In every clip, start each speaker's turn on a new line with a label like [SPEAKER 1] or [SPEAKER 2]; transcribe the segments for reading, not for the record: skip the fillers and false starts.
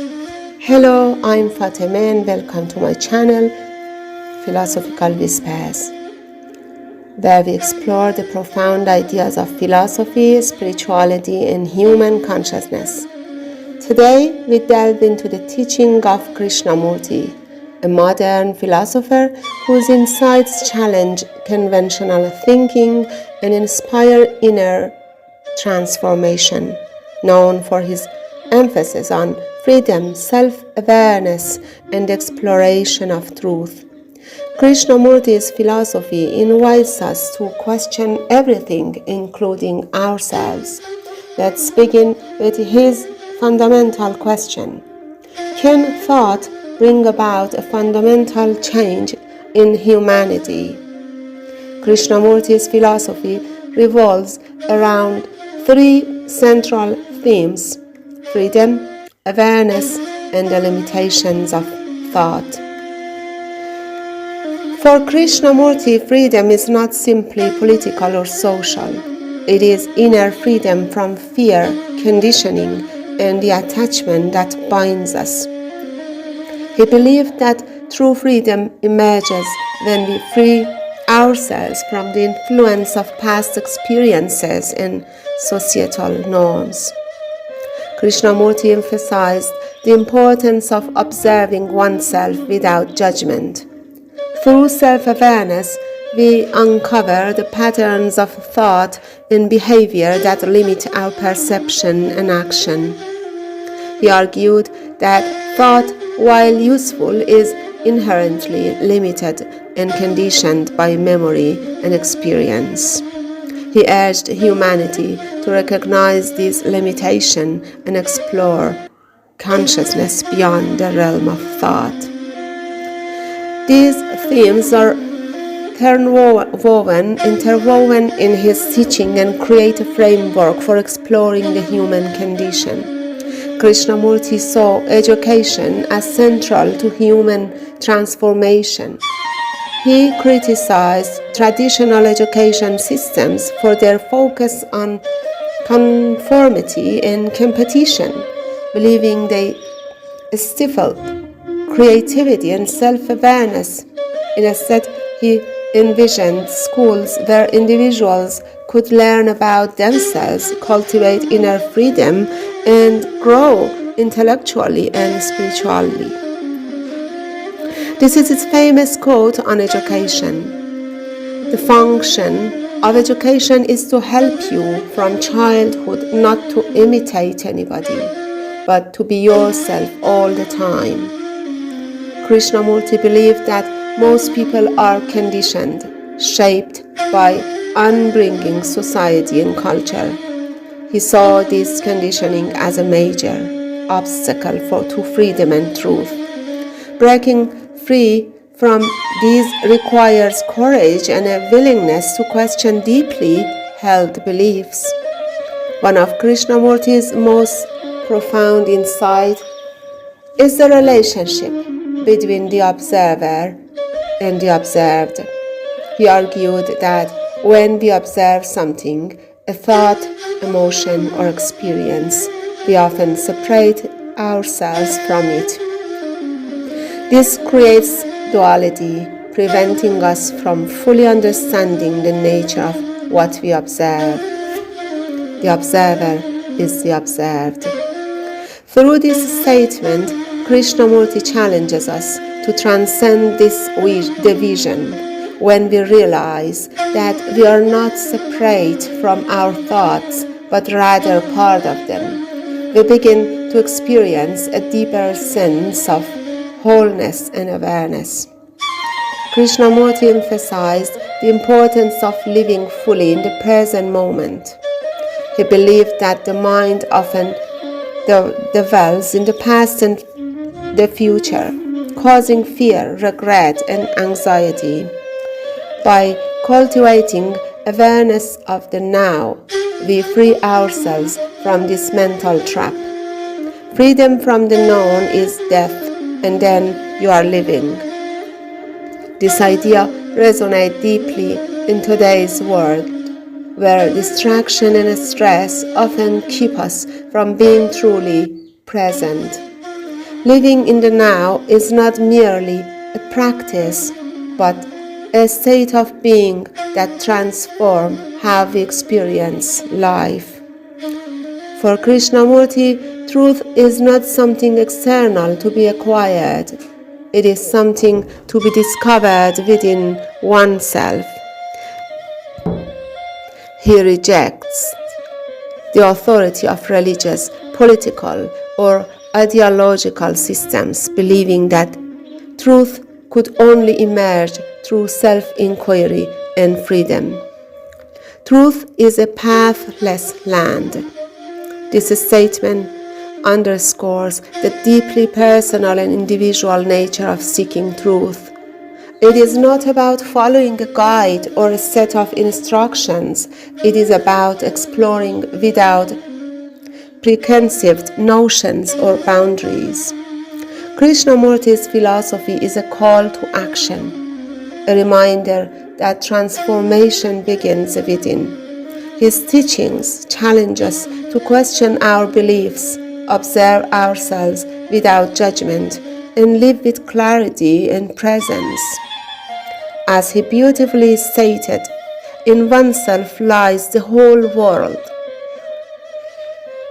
[SPEAKER 1] Hello, I'm Fatima and welcome to my channel, Philosophical Whispers, where we explore the profound ideas of philosophy, spirituality, and human consciousness. Today, we delve into the teaching of Krishnamurti, a modern philosopher whose insights challenge conventional thinking and inspire inner transformation. Known for his emphasis on freedom, self-awareness, and exploration of truth, Krishnamurti's philosophy invites us to question everything, including ourselves. Let's begin with his fundamental question. Can thought bring about a fundamental change in humanity? Krishnamurti's philosophy revolves around three central themes: freedom, awareness, and the limitations of thought. For Krishnamurti, freedom is not simply political or social. It is inner freedom from fear, conditioning, and the attachment that binds us. He believed that true freedom emerges when we free ourselves from the influence of past experiences and societal norms. Krishnamurti emphasized the importance of observing oneself without judgment. Through self-awareness, we uncover the patterns of thought and behavior that limit our perception and action. He argued that thought, while useful, is inherently limited and conditioned by memory and experience. He urged humanity to recognize this limitation and explore consciousness beyond the realm of thought. These themes are interwoven in his teaching and create a framework for exploring the human condition. Krishnamurti saw education as central to human transformation. He criticized traditional education systems for their focus on conformity and competition, believing they stifled creativity and self-awareness. Instead, he envisioned schools where individuals could learn about themselves, cultivate inner freedom, and grow intellectually and spiritually. This is his famous quote on education. The function of education is to help you from childhood not to imitate anybody, but to be yourself all the time. Krishnamurti believed that most people are conditioned, shaped by upbringing, society, and culture. He saw this conditioning as a major obstacle to freedom and truth. Breaking free from these requires courage and a willingness to question deeply held beliefs. One of Krishnamurti's most profound insights is the relationship between the observer and the observed. He argued that when we observe something, a thought, emotion, or experience, we often separate ourselves from it. This creates duality, preventing us from fully understanding the nature of what we observe. The observer is the observed. Through this statement, Krishnamurti challenges us to transcend this division. When we realize that we are not separate from our thoughts, but rather part of them, we begin to experience a deeper sense of wholeness and awareness. Krishnamurti emphasized the importance of living fully in the present moment. He believed that the mind often dwells in the past and the future, causing fear, regret, and anxiety. By cultivating awareness of the now, we free ourselves from this mental trap. Freedom from the known is death, and then you are living. This idea resonates deeply in today's world, where distraction and stress often keep us from being truly present. Living in the now is not merely a practice, but a state of being that transforms how we experience life. For Krishnamurti, truth is not something external to be acquired. It is something to be discovered within oneself. He rejects the authority of religious, political, or ideological systems, believing that truth could only emerge through self-inquiry and freedom. Truth is a pathless land. This statement underscores the deeply personal and individual nature of seeking truth. It is not about following a guide or a set of instructions. It is about exploring without preconceived notions or boundaries. Krishnamurti's philosophy is a call to action, a reminder that transformation begins within. His teachings challenge us to question our beliefs, observe ourselves without judgment, and live with clarity and presence. As he beautifully stated, in oneself lies the whole world.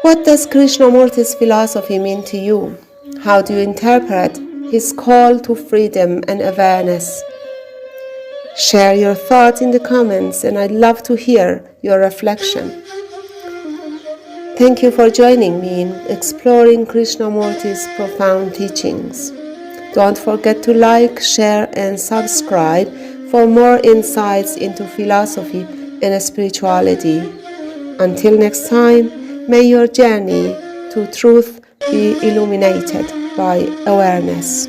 [SPEAKER 1] What does Krishnamurti's philosophy mean to you? How do you interpret his call to freedom and awareness? Share your thoughts in the comments, and I'd love to hear your reflection. Thank you for joining me in exploring Krishnamurti's profound teachings. Don't forget to like, share, and subscribe for more insights into philosophy and spirituality. Until next time, may your journey to truth be illuminated by awareness.